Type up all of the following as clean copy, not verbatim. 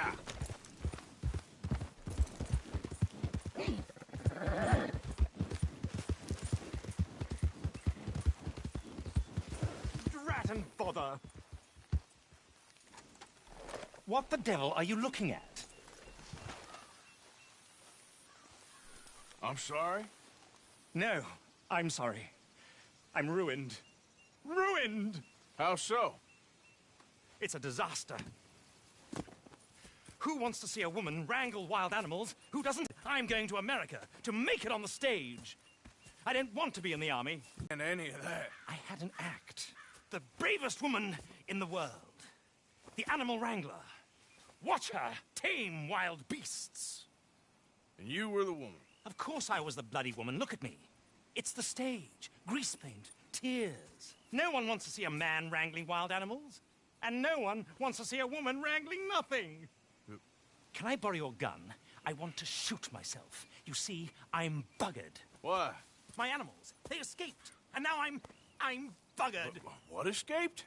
Yeah. Drat and bother. What the devil are you looking at? I'm sorry? No, I'm sorry. I'm ruined. Ruined! How so? It's a disaster. Who wants to see a woman wrangle wild animals? Who doesn't? I'm going to America to make it on the stage. I don't want to be in the army. And any of that. I had an act. The bravest woman in the world. The animal wrangler. Watch her tame wild beasts. And you were the woman. Of course I was the bloody woman. Look at me. It's the stage. Grease paint. Tears. No one wants to see a man wrangling wild animals. And no one wants to see a woman wrangling nothing. Can I borrow your gun? I want to shoot myself. You see, I'm buggered. Why? My animals, they escaped. And now I'm buggered. What escaped?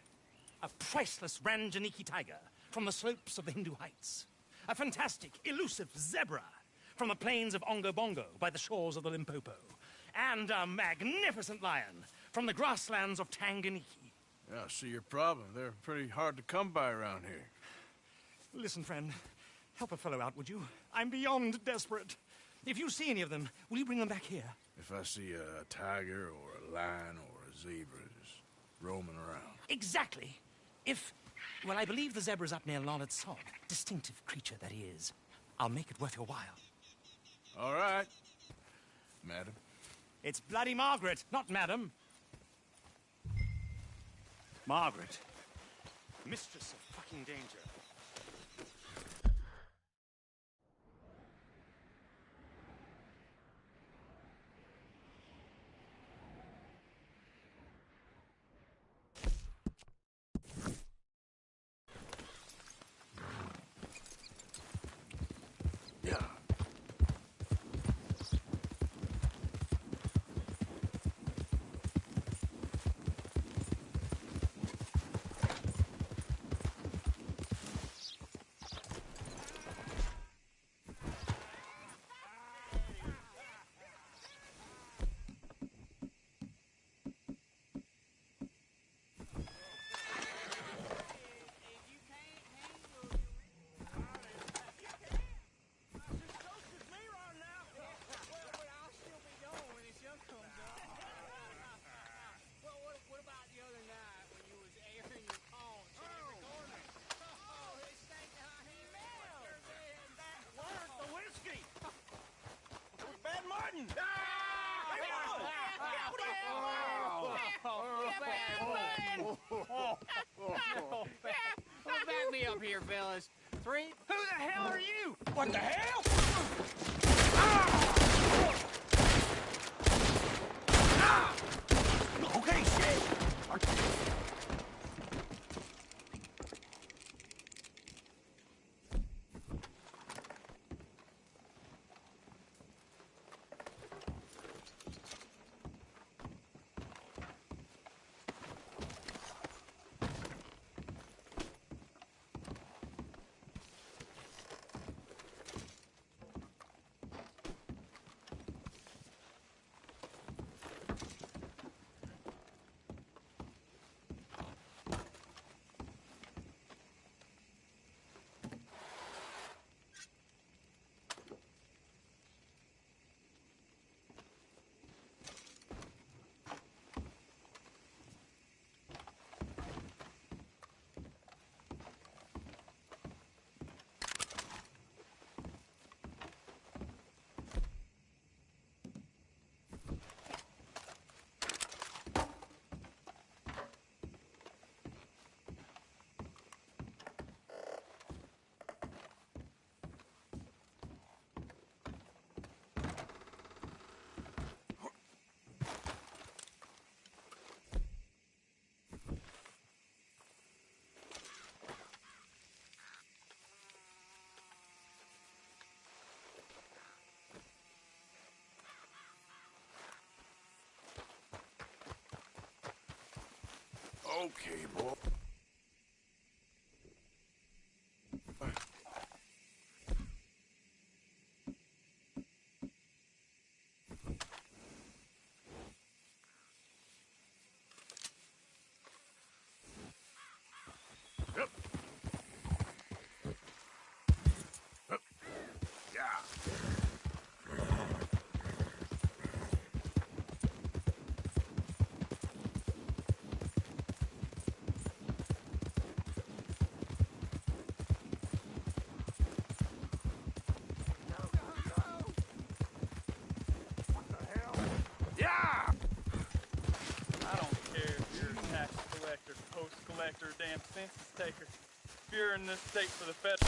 A priceless Ranjaniki tiger from the slopes of the Hindu Heights. A fantastic, elusive zebra from the plains of Ongo Bongo by the shores of the Limpopo. And a magnificent lion from the grasslands of Tanganyika. Yeah, I see your problem. They're pretty hard to come by around here. Listen, friend, help a fellow out, would you? I'm beyond desperate. If you see any of them, will you bring them back here? If I see a tiger or a lion or a zebra just roaming around. Exactly. Well, I believe the zebra's up near Larned Sod. Distinctive creature that he is. I'll make it worth your while. All right, madam. It's bloody Margaret, not madam. Margaret. Mistress of fucking danger. Back me up here, fellas. Three. Who the hell are you? What the hell? Okay, shit. Okay, boy. after a damn census taker. If you're in this state for the federal...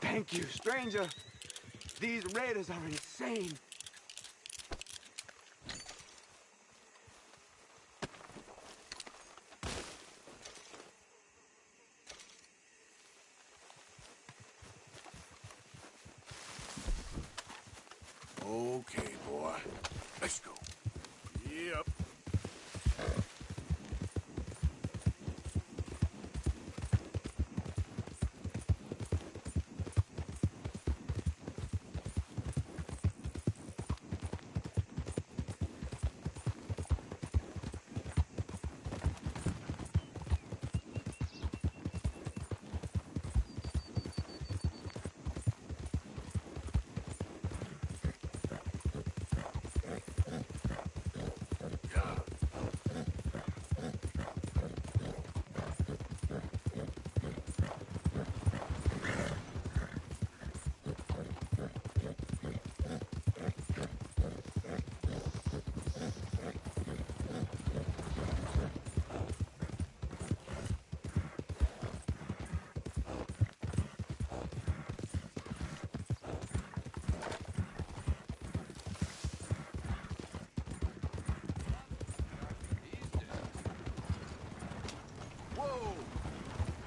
Thank you, stranger. These raiders are insane. Okay, boy. Let's go. Yep.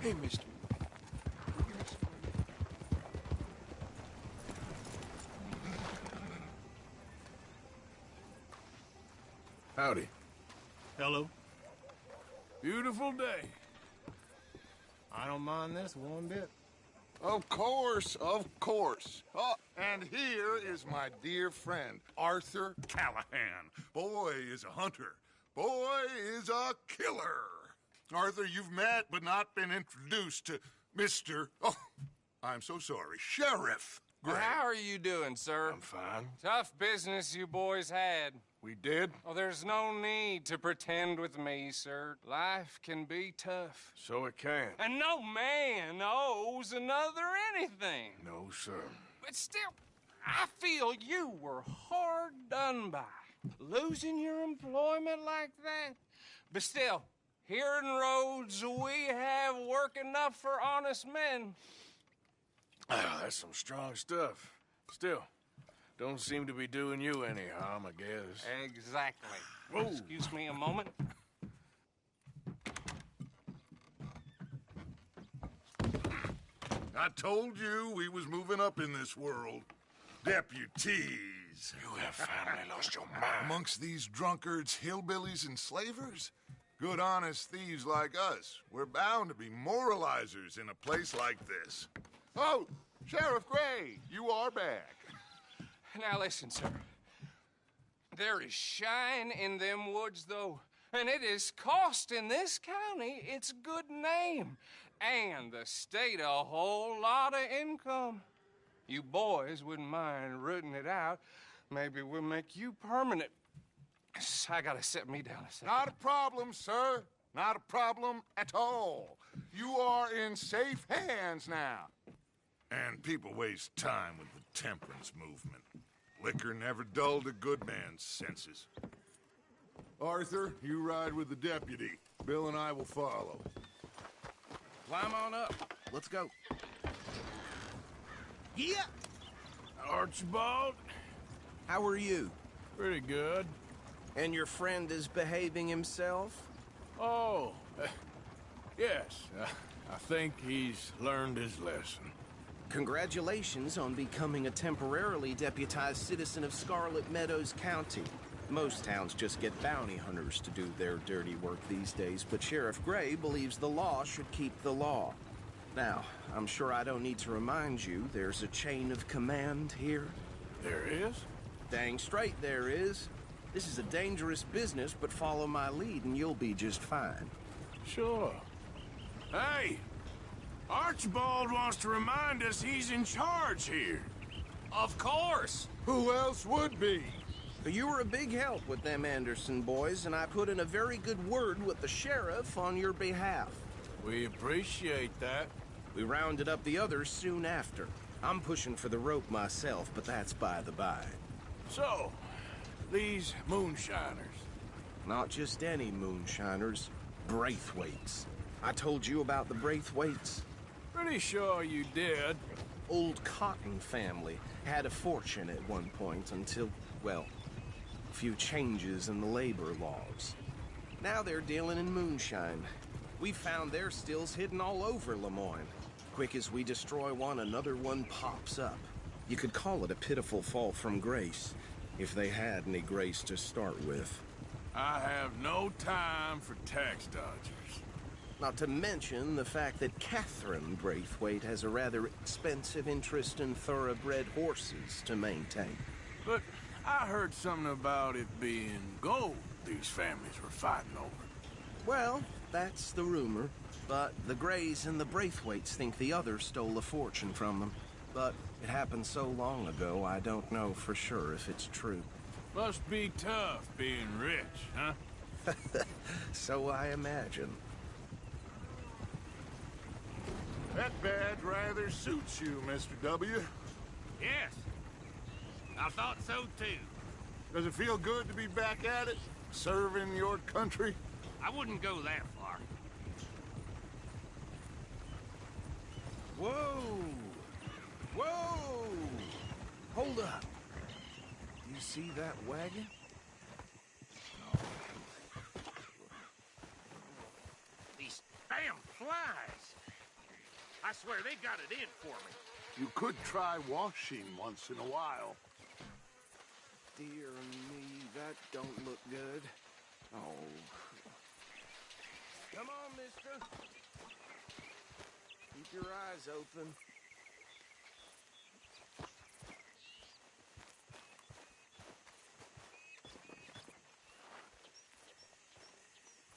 Hey, mister. Howdy. Hello. Beautiful day. I don't mind this one bit. Of course, of course. Oh, and here is my dear friend, Arthur Callahan. Boy is a hunter. Boy is a killer. Arthur, you've met but not been introduced to Mr. Oh, I'm so sorry, Sheriff Gray. How are you doing, sir? I'm fine. Tough business you boys had. We did? Oh, there's no need to pretend with me, sir. Life can be tough. So it can. And no man owes another anything. No, sir. But still, I feel you were hard done by. Losing your employment like that. But still, here in Rhodes, we have work enough for honest men. Ah, that's some strong stuff. Still, don't seem to be doing you any harm, I guess. Exactly. Whoa. Excuse me a moment. I told you we was moving up in this world. Deputies. You have finally lost your mind. Amongst these drunkards, hillbillies, and slavers? Good, honest thieves like us. We're bound to be moralizers in a place like this. Oh, Sheriff Gray, you are back. Now listen, sir. There is shine in them woods, though, and it is costing this county its good name and the state a whole lot of income. You boys wouldn't mind rooting it out. Maybe we'll make you permanent. I gotta set me down a second. Not a problem, sir. Not a problem at all. You are in safe hands now. And people waste time with the temperance movement. Liquor never dulled a good man's senses. Arthur, you ride with the deputy. Bill and I will follow. Climb on up. Let's go. Yeah. Archibald? How are you? Pretty good. And your friend is behaving himself? Oh, yes. I think he's learned his lesson. Congratulations on becoming a temporarily deputized citizen of Scarlet Meadows County. Most towns just get bounty hunters to do their dirty work these days, but Sheriff Gray believes the law should keep the law. Now, I'm sure I don't need to remind you there's a chain of command here. There is? Dang straight there is. This is a dangerous business, but follow my lead and you'll be just fine. Sure. Hey! Archibald wants to remind us he's in charge here. Of course. Who else would be? You were a big help with them Anderson boys, and I put in a very good word with the sheriff on your behalf. We appreciate that. We rounded up the others soon after. I'm pushing for the rope myself, but that's by the by. So, these moonshiners, Not just any moonshiners, Braithwaites. I told you about the Braithwaites? Pretty sure you did. Old Cotton family had a fortune at one point until, well, a few changes in the labor laws. Now they're dealing in moonshine. We found their stills hidden all over Lemoyne. Quick as we destroy one, another one pops up. You could call it a pitiful fall from grace, if they had any grace to start with. I have no time for tax dodgers. Not to mention the fact that Catherine Braithwaite has a rather expensive interest in thoroughbred horses to maintain. But I heard something about it being gold these families were fighting over. Well, that's the rumor. But the Greys and the Braithwaites think the others stole a fortune from them. But it happened so long ago, I don't know for sure if it's true. Must be tough being rich, huh? So I imagine. That badge rather suits you, Mr. W. Yes. I thought so, too. Does it feel good to be back at it? Serving your country? I wouldn't go that far. Whoa! Whoa! Hold up. Do you see that wagon? These damn flies. I swear they got it in for me. You could try washing once in a while. Dear me, that don't look good. Oh. Come on, mister. Keep your eyes open.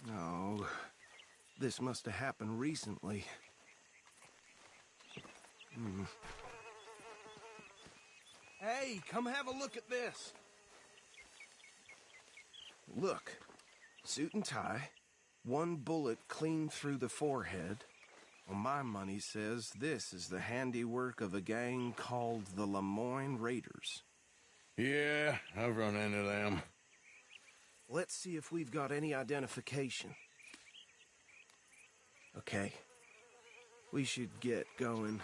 No. This must have happened recently. Hey, come have a look at this. Look. Suit and tie. One bullet clean through the forehead. Well, my money says this is the handiwork of a gang called the Lemoyne Raiders. Yeah, I've run into them. Let's see if we've got any identification. Okay. We should get going.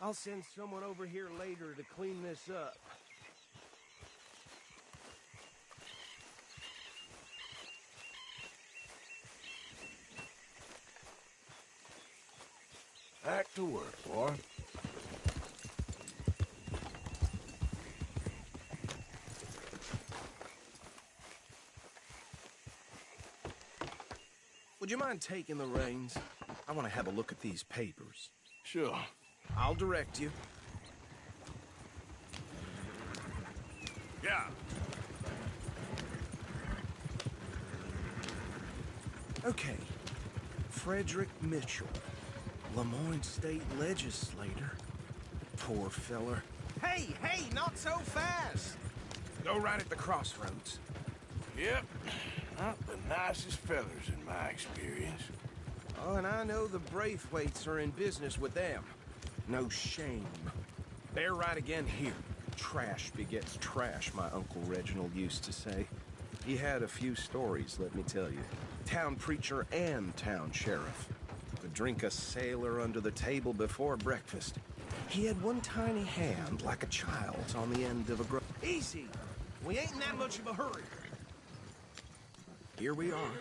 I'll send someone over here later to clean this up. Back to work, boy. Would you mind taking the reins? I want to have a look at these papers. Sure. I'll direct you. Yeah. Okay. Frederick Mitchell, Lemoyne State Legislator. Poor feller. Hey, not so fast! Go right at the crossroads. Yep. Not the nicest fellers in my experience. Oh, and I know the Braithwaites are in business with them. No shame. They're right again here. Trash begets trash, my Uncle Reginald used to say. He had a few stories, let me tell you. Town preacher and town sheriff. Could drink a sailor under the table before breakfast. He had one tiny hand, like a child's, on the end of a Easy! We ain't in that much of a hurry. Here we are.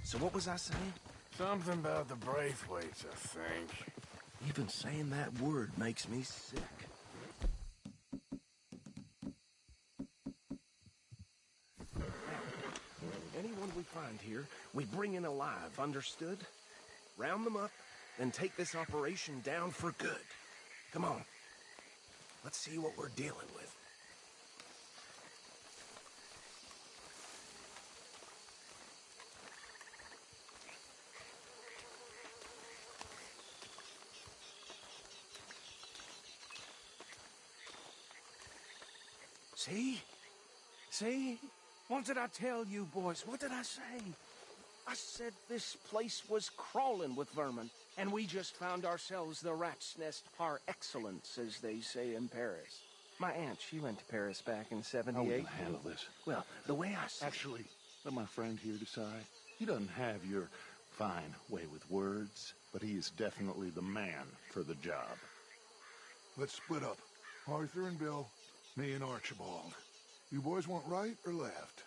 So what was I saying? Something about the Braithwaites, I think. Even saying that word makes me sick. Now, anyone we find here, we bring in alive, understood? Round them up, then take this operation down for good. Come on. Let's see what we're dealing with. See? See? What did I tell you, boys? What did I say? I said this place was crawling with vermin, and we just found ourselves the rat's nest par excellence, as they say in Paris. My aunt, she went to Paris back in How we '78. gonna handle this? Well, the way I see Actually, let my friend here decide. He doesn't have your fine way with words, but he is definitely the man for the job. Let's split up. Arthur and Bill, me and Archibald. You boys want right or left?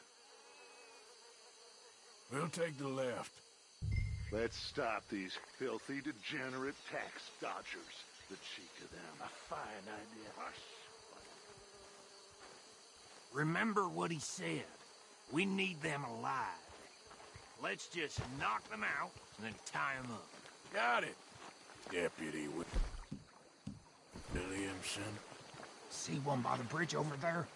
We'll take the left. Let's stop these filthy, degenerate tax dodgers. The cheek of them. A fine idea. Hush. Remember what he said. We need them alive. Let's just knock them out and then tie them up. Got it, Deputy Williamson. See one by the bridge over there?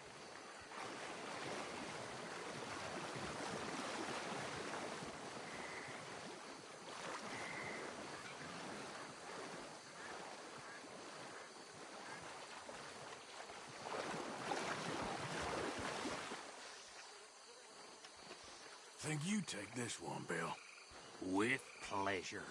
Think you take this one, Bill. With pleasure.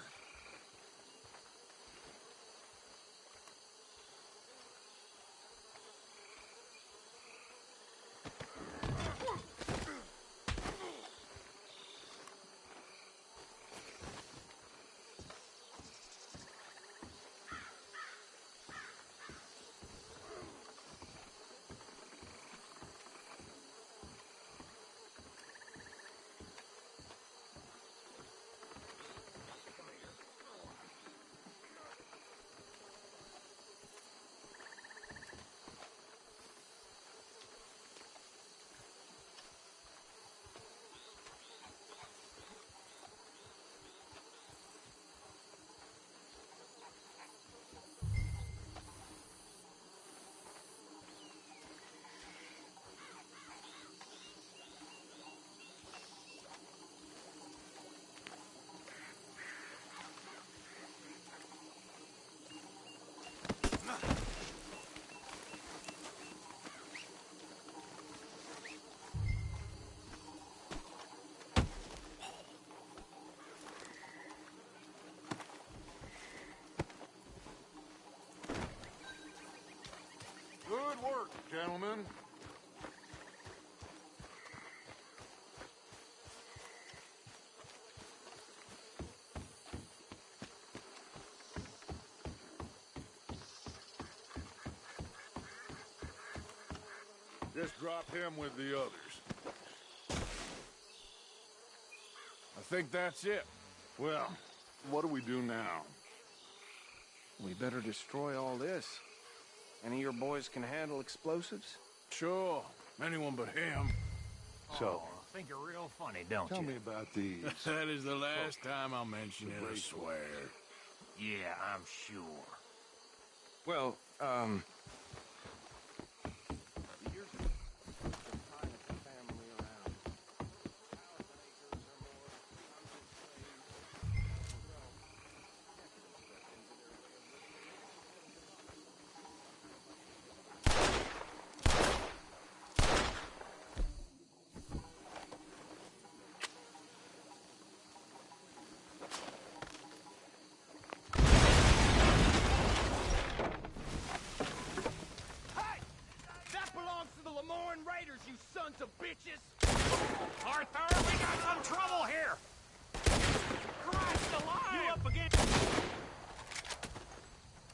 Good work, gentlemen. Just drop him with the others. I think that's it. Well, what do we do now? we better destroy all this. Any of your boys can handle explosives? Sure. Anyone but him. So, Think you're real funny, don't tell you? me about these. That is the last time I'll mention it, I swear. Yeah, I'm sure. Well, Arthur, we got some trouble here! Christ alive! You up again?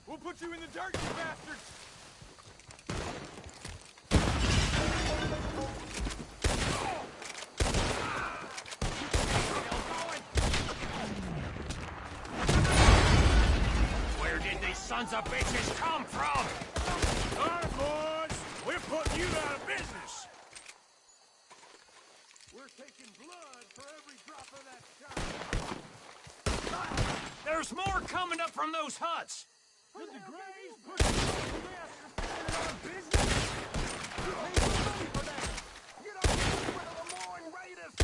We'll put you in the dirt, you bastards! Where did these sons of bitches come from? All right, boys. We're putting you out of business. We're taking blood for every drop of that shot. There's more coming up from those huts! Did the Grays put you on the grass for standing on business? You pay some money for that. Get on with the Lemoyne Raiders.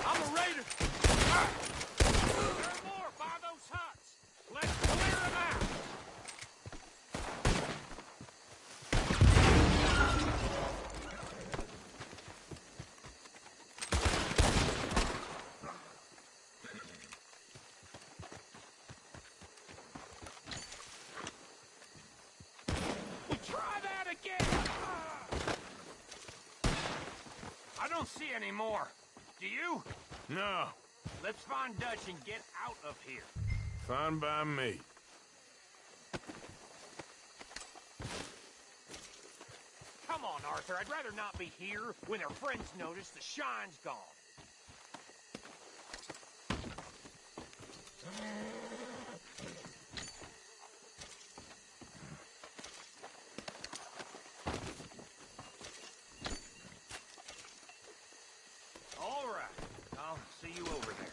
I'm a raider! There are more by those huts! Let's clear them out! see any more. Do you? No, Let's find Dutch and get out of here. fine by me. Come on, Arthur. I'd rather not be here when our friends notice the shine's gone. All right. I'll see you over there.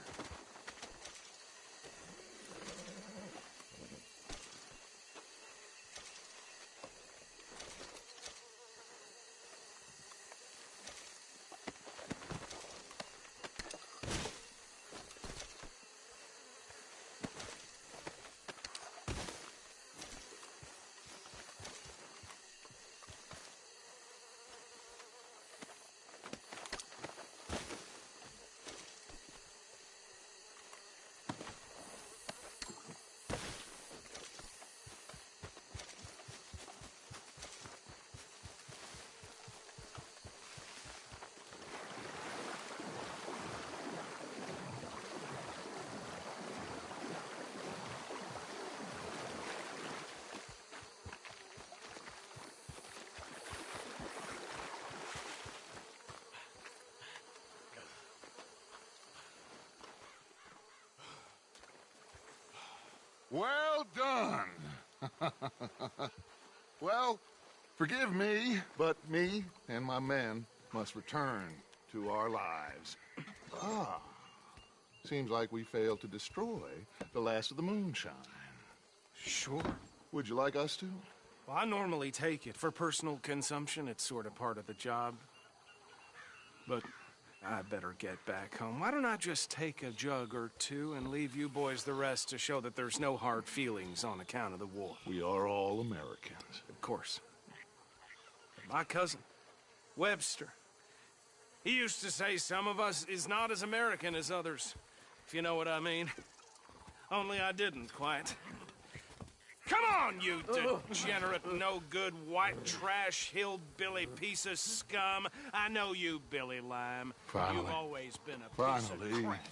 Well done. Well, forgive me, but me and my men must return to our lives. Ah, seems like we failed to destroy the last of the moonshine. Sure. Would you like us to? Well, I normally take it. For personal consumption, it's sort of part of the job. But I better get back home. Why don't I just take a jug or two and leave you boys the rest to show that there's no hard feelings on account of the war? We are all Americans. Of course. My cousin, Webster, he used to say some of us is not as American as others, if you know what I mean. Only I didn't quite. Come on, you degenerate, no-good, white trash, hillbilly piece of scum. I know you, Billy Lime. Finally. You've always been a piece of Finally. crap.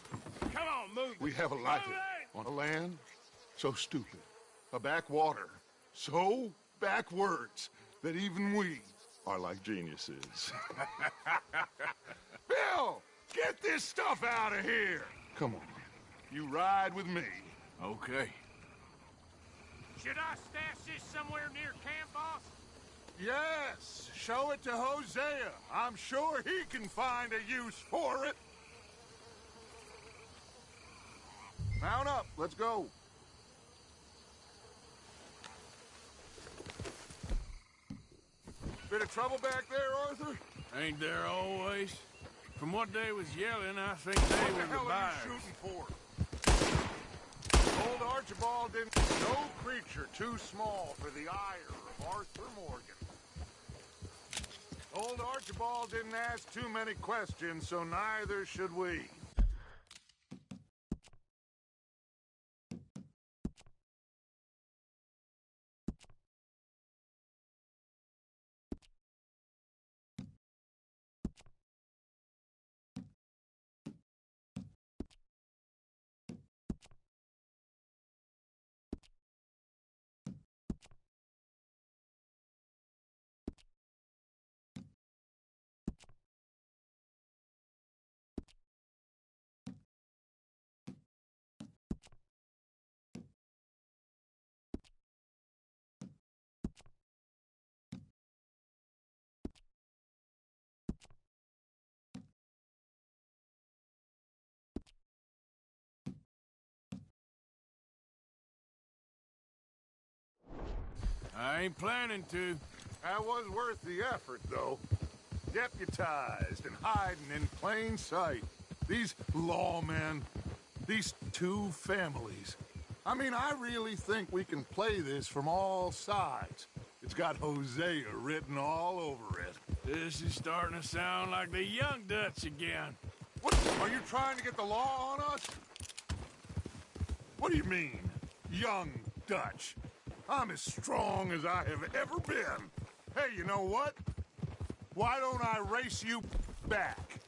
Come on, move. We have a life on a land so stupid, a backwater so backwards that even we are like geniuses. Bill, get this stuff out of here. Come on, you ride with me. Okay. Should I stash this somewhere near camp, boss? Yes, show it to Hosea. I'm sure he can find a use for it. Mount up, let's go. Bit of trouble back there, Arthur? Ain't there always? From what they was yelling, I think they What were the hell the are buyers. you shooting for? Old Archibald didn't... No creature too small for the ire of Arthur Morgan. Old Archibald didn't ask too many questions, so neither should we. I ain't planning to. That was worth the effort, though. Deputized and hiding in plain sight. These lawmen, these two families. I mean, I really think we can play this from all sides. It's got Hosea written all over it. This is starting to sound like the young Dutch again. What, are you trying to get the law on us? What do you mean, young Dutch? I'm as strong as I have ever been. Hey, you know what? Why don't I race you back?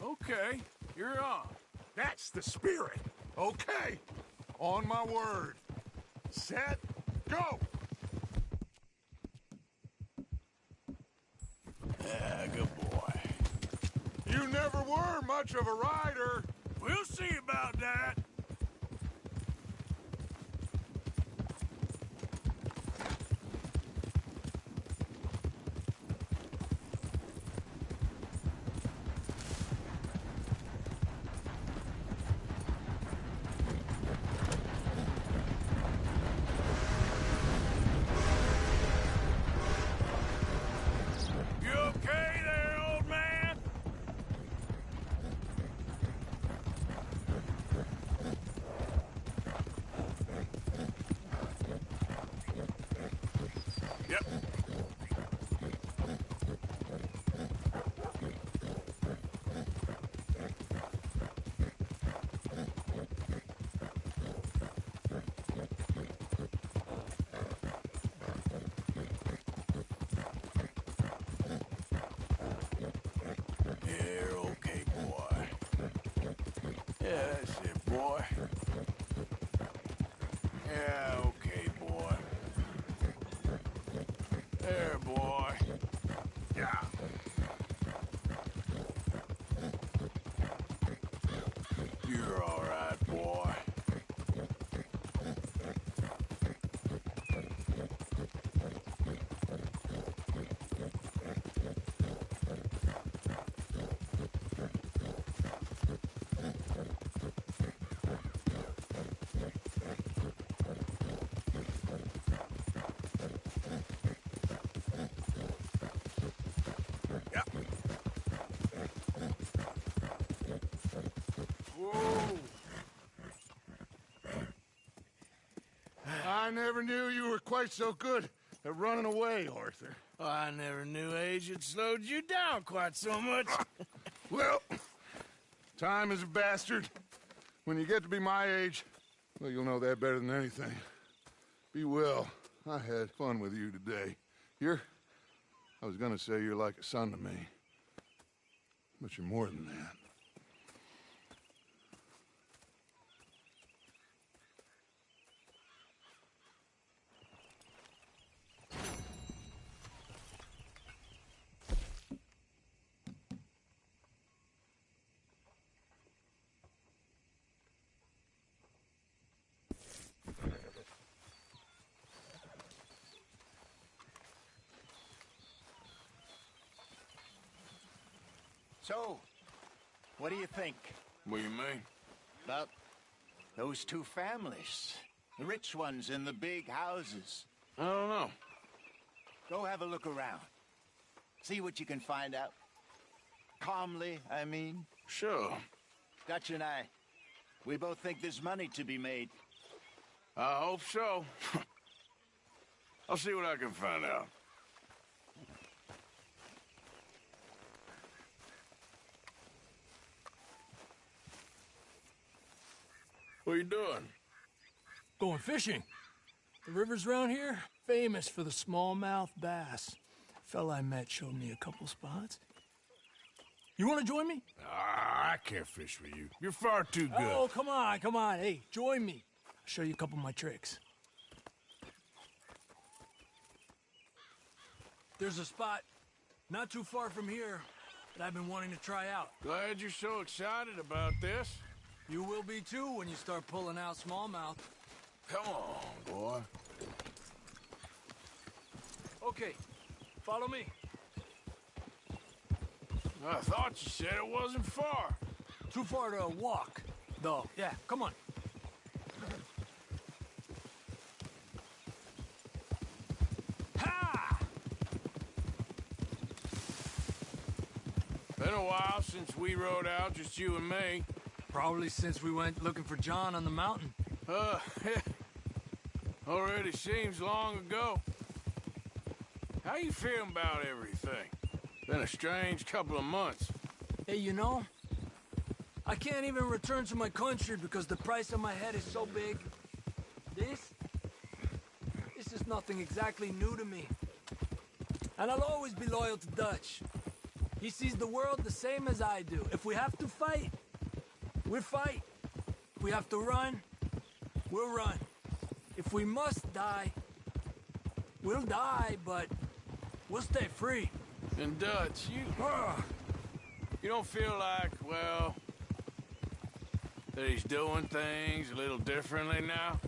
Okay, you're on. That's the spirit. Okay. On my word. Set, go! Yeah, good boy. You never were much of a rider. We'll see about that. You okay there, old man? Yep. You're okay, boy. Yeah, that's it, boy. Yeah, okay, boy. There, boy. Yeah. You're all right, boy. Yep. Whoa. I never knew you were quite so good at running away, Arthur. I never knew age had slowed you down quite so much. Well, time is a bastard. When you get to be my age, well, you'll know that better than anything. Be well. I had fun with you today. I was gonna say you're like a son to me. But you're more than that. So, what do you think What do you mean? about those two families? The rich ones in the big houses. I don't know. Go have a look around. See what you can find out. Calmly, I mean. Sure. Dutch and I, we both think there's money to be made. I hope so. I'll see what I can find out. What are you doing? Going fishing. The rivers around here, famous for the smallmouth bass. Fella I met showed me a couple spots. You want to join me? I can't fish with you. You're far too good. Oh, come on, come on. Hey, join me. I'll show you a couple of my tricks. There's a spot not too far from here that I've been wanting to try out. Glad you're so excited about this. You will be too when you start pulling out smallmouth. Come on, boy. Okay, follow me. I thought you said it wasn't far. Too far to walk, though. Yeah, come on. Ha! Been a while since we rode out, just you and me. Probably since we went looking for John on the mountain. Already seems long ago. How you feeling about everything? Been a strange couple of months. Hey, you know, I can't even return to my country because the price on my head is so big. This is nothing exactly new to me. And I'll always be loyal to Dutch. He sees the world the same as I do. If we have to fight, we'll fight. If we have to run, we'll run. If we must die, we'll die, but we'll stay free. And Dutch, you don't feel like, well, that he's doing things a little differently now?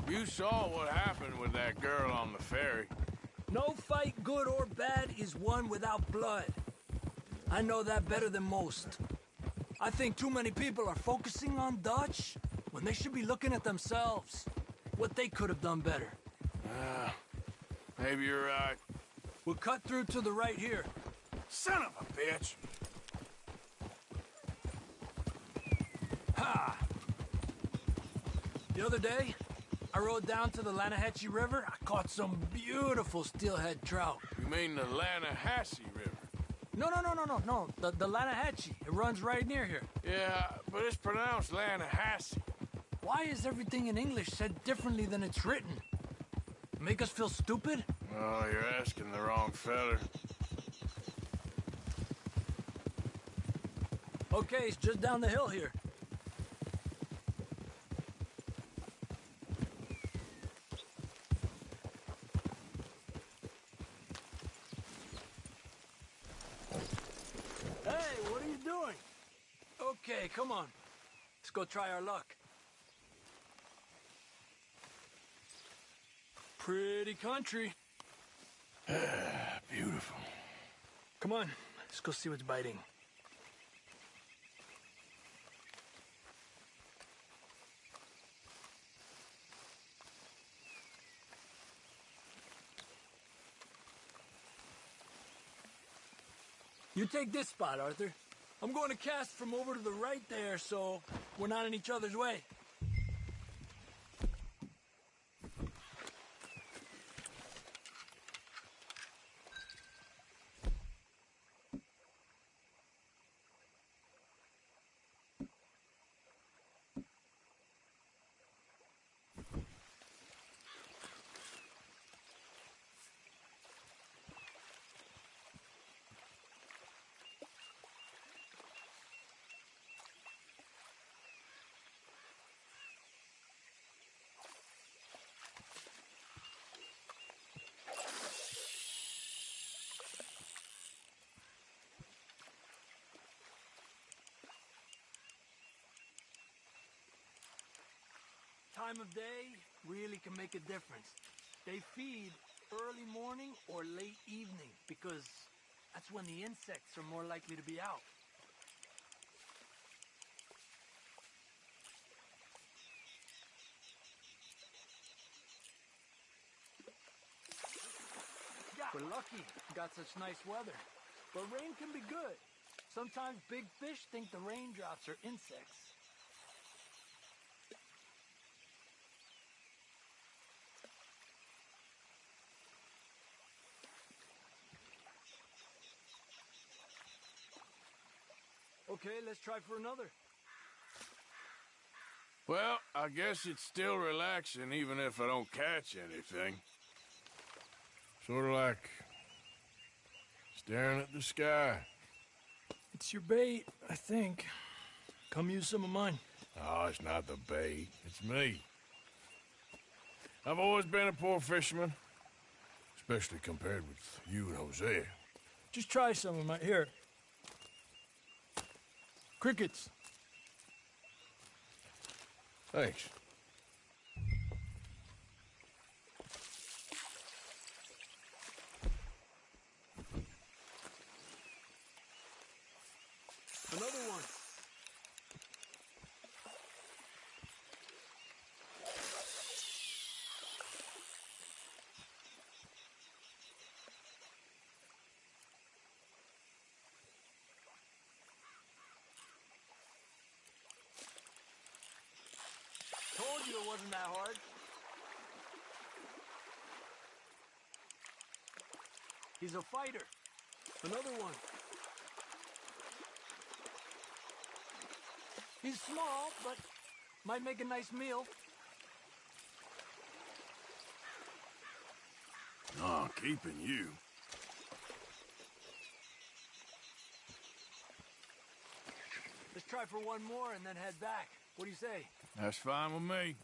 You saw what happened with that girl on the ferry. No fight, good or bad, is won without blood. I know that better than most. I think too many people are focusing on Dutch when they should be looking at themselves. What they could have done better. Maybe you're right. We'll cut through to the right here. Son of a bitch! Ha! The other day, I rode down to the Lanahatchee River. I caught some beautiful steelhead trout. You mean the Lanahatchee River? No. The Lanahatchee. It runs right near here. Yeah, but it's pronounced Lanahatchee. Why is everything in English said differently than it's written? Make us feel stupid? Oh, you're asking the wrong feller. Okay, it's just down the hill here. Hey, what are you doing? Okay, come on. Let's go try our luck. Pretty country. Beautiful. Come on, let's go see what's biting. You take this spot, Arthur. I'm going to cast from over to the right there, so we're not in each other's way. Time of day really can make a difference. They feed early morning or late evening because that's when the insects are more likely to be out. We're lucky we got such nice weather. But rain can be good. Sometimes big fish think the raindrops are insects. Okay, let's try for another. Well, I guess it's still relaxing even if I don't catch anything. Sort of like staring at the sky. It's your bait, I think. Come use some of mine. Oh, it's not the bait. It's me. I've always been a poor fisherman. Especially compared with you and Hosea. Just try some of my... Here. Crickets. Thanks. Another one. Told you it wasn't that hard. He's a fighter. Another one. He's small, but might make a nice meal. Oh, keeping you. Let's try for one more and then head back. What do you say? That's fine with me.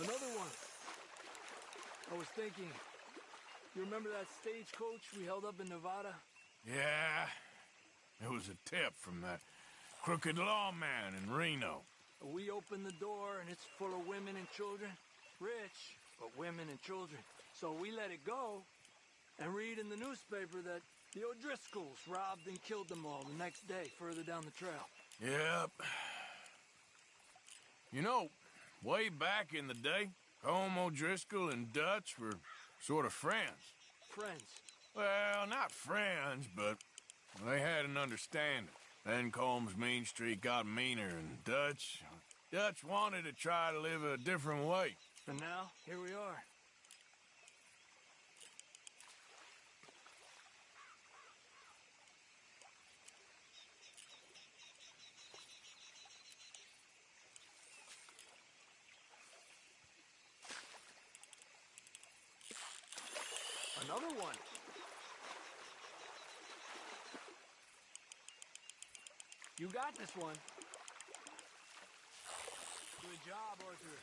Another one. I was thinking, you remember that stagecoach we held up in Nevada? Yeah, it was a tip from that crooked lawman in Reno. We opened the door and it's full of women and children. Rich, but women and children. So we let it go and read in the newspaper that the O'Driscolls robbed and killed them all the next day further down the trail. Yep. You know, way back in the day, Colm O'Driscoll and Dutch were sort of friends. Friends? Well, not friends, but they had an understanding. Then Colm's mean streak got meaner, and Dutch wanted to try to live a different way. And now, here we are. Another one. You got this one. Good job, Arthur.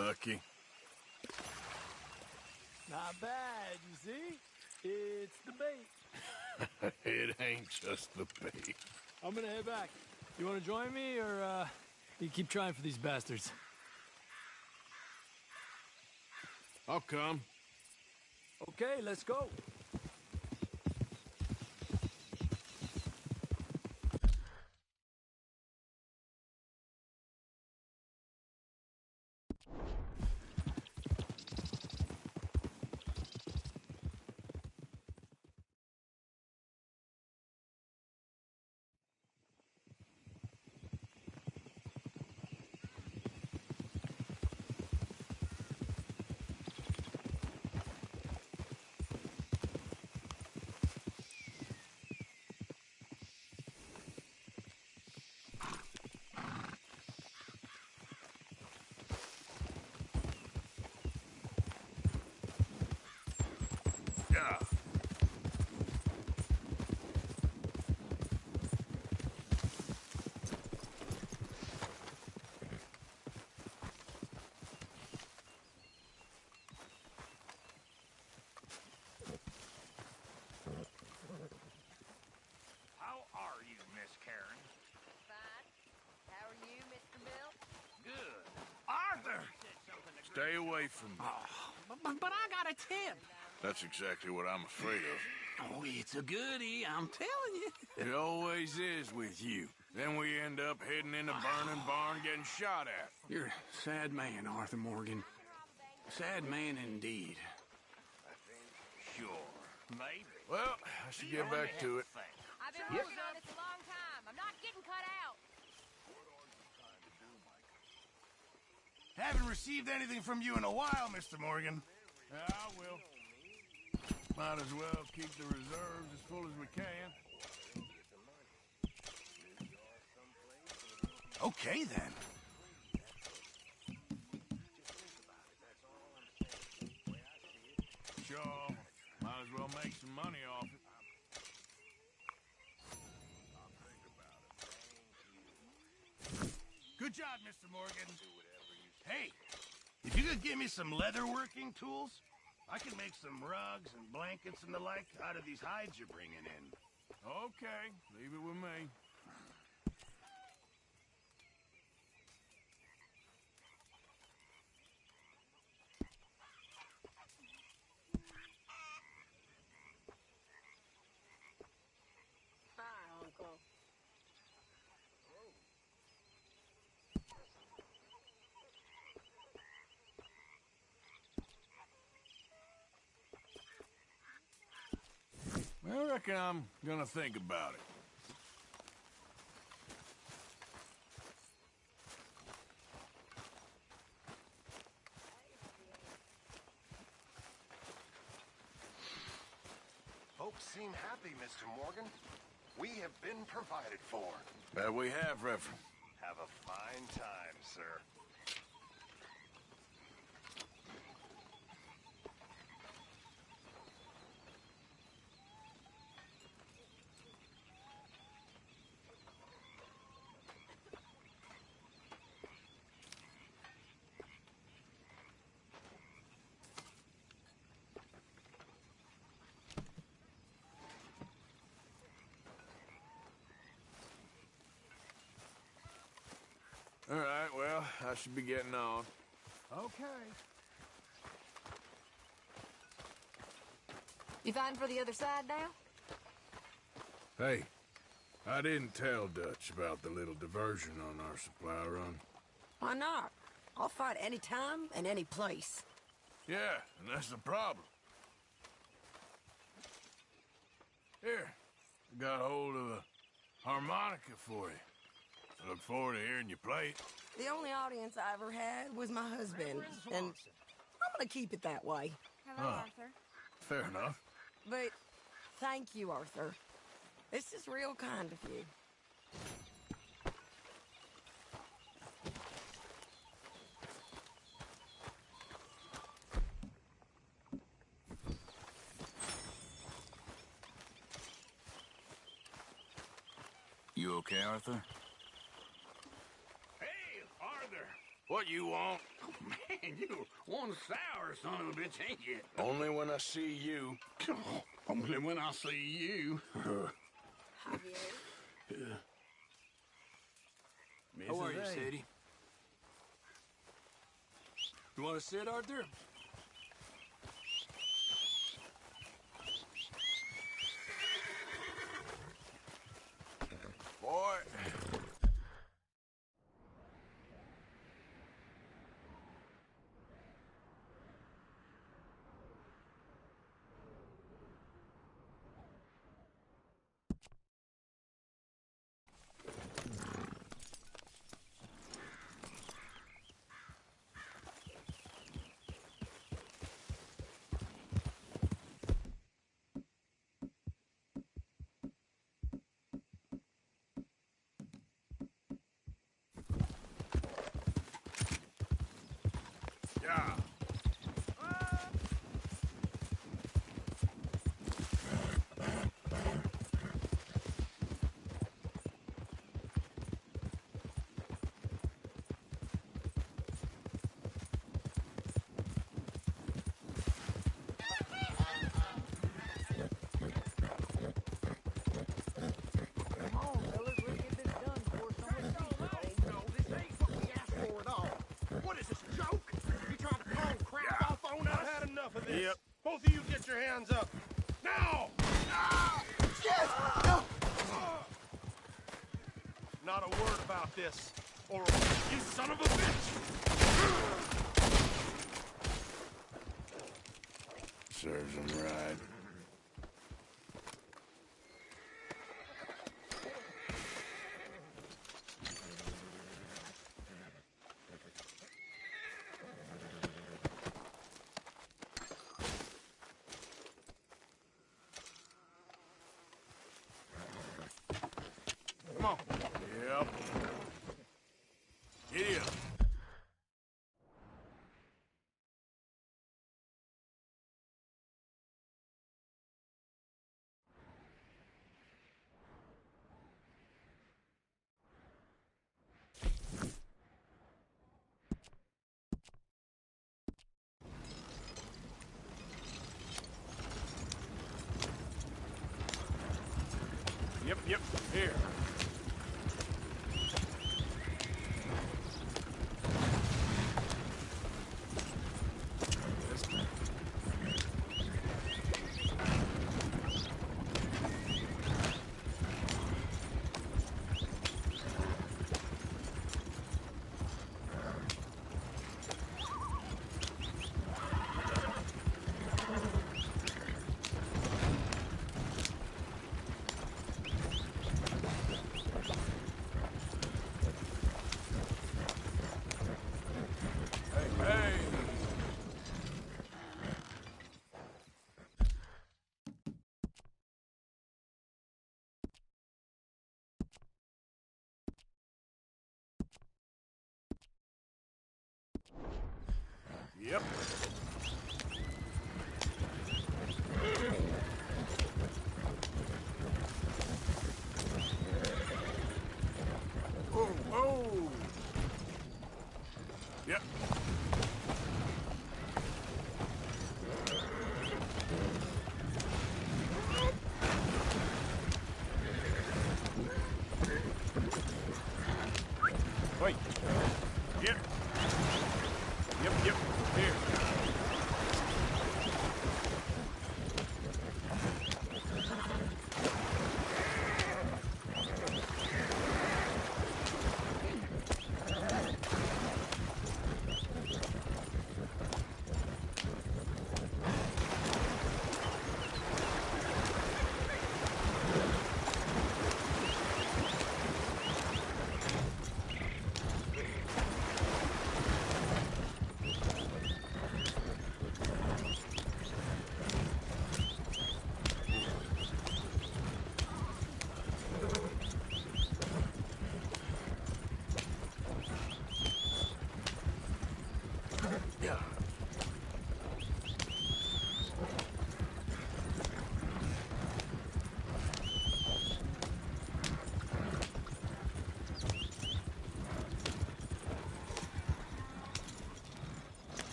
Lucky. Not bad, you see? It's the bait. It ain't just the bait. I'm gonna head back. You wanna join me, or, you keep trying for these bastards? I'll come. Okay, let's go. Yeah. How are you, Miss Karen? Fine. How are you, Mr. Bill? Good. Arthur! Stay away from me. But I got a tip. That's exactly what I'm afraid of. Oh, it's a goodie, I'm telling you. It always is with you. Then we end up heading in a burning barn getting shot at. You're a sad man, Arthur Morgan. Sad man indeed. Sure. Maybe. Well, I should get back to it. I've been working on this a long time. I'm not getting cut out. Haven't received anything from you in a while, Mr. Morgan. Yeah, I will. Might as well keep the reserves as full as we can. Okay, then. Sure. Might as well make some money off it. Good job, Mr. Morgan. Hey, if you could give me some leather working tools, I can make some rugs and blankets and the like out of these hides you're bringing in. Okay, leave it with me. Hi, Uncle. I reckon I'm gonna think about it. don't seem happy, Mr. Morgan. We have been provided for. That we have, Reverend. Have a fine time, sir. All right, well, I should be getting on. Okay. You fighting for the other side now? Hey, I didn't tell Dutch about the little diversion on our supply run. Why not? I'll fight any time and any place. Yeah, and that's the problem. Here, I got hold of a harmonica for you. I look forward to hearing you play it. The only audience I ever had was my husband, and I'm gonna keep it that way. Hello, Arthur. Fair enough. But thank you, Arthur. This is real kind of you. You okay, Arthur? Hey, Arthur. What you want? Oh, man, you one sour son of a bitch, ain't you? Only when I see you. Oh, only when I see you. How are you, Mrs. A. Sadie? You want to sit, Arthur? Boy. Yeah. Come on, fellas, let's get this done before someone sees us. No, this ain't what we asked for at all. What is this, a joke? You trying to palm crap off on us? I've had enough of this. Yep. Both of you get your hands up. Now! Yes! No! Not a word about this, or you son of a bitch! Serves him right. Come on. Yep. Giddy up. Yep. Oh, oh! Yep. Wait. Yep. Yep, yep. Here. Yeah.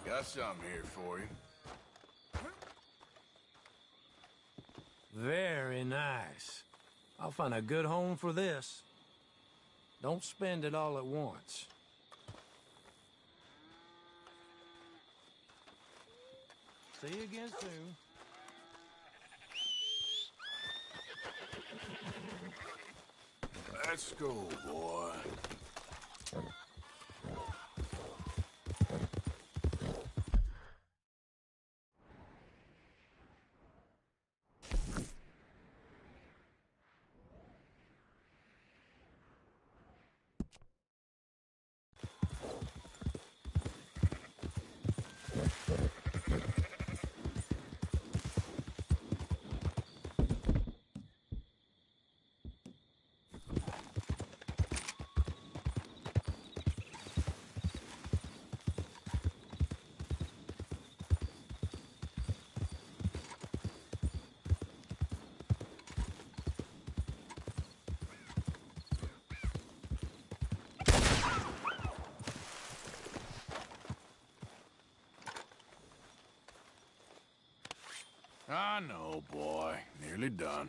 Got something here for you. Very nice. I'll find a good home for this. Don't spend it all at once. See you again soon. Let's go, boy. I know, boy. Nearly done.